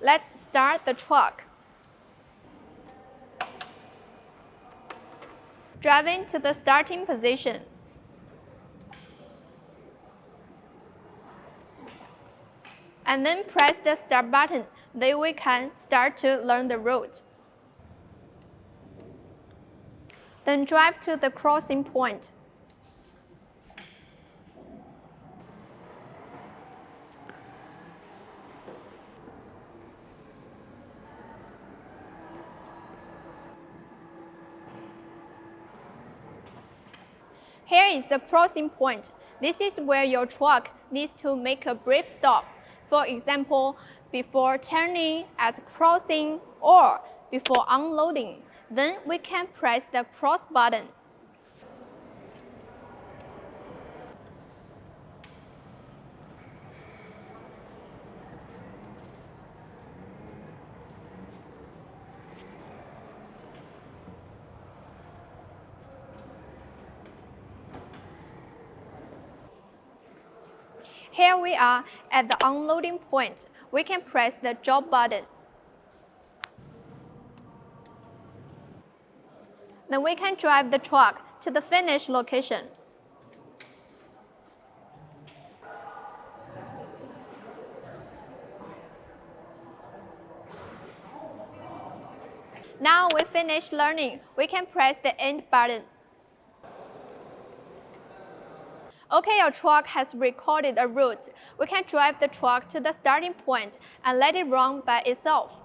Let's start the truck. Driving to the starting position. And then press the start button, then we can start to learn the route. Then drive to the crossing point. Here is the crossing point. This is where your truck needs to make a brief stop. For example, before turning at crossing or before unloading. Then we can press the cross button. Here we are at the unloading point. We can press the job button. Then we can drive the truck to the finish location. Now we finished learning. We can press the end button. Okay, your truck has recorded a route. We can drive the truck to the starting point and let it run by itself.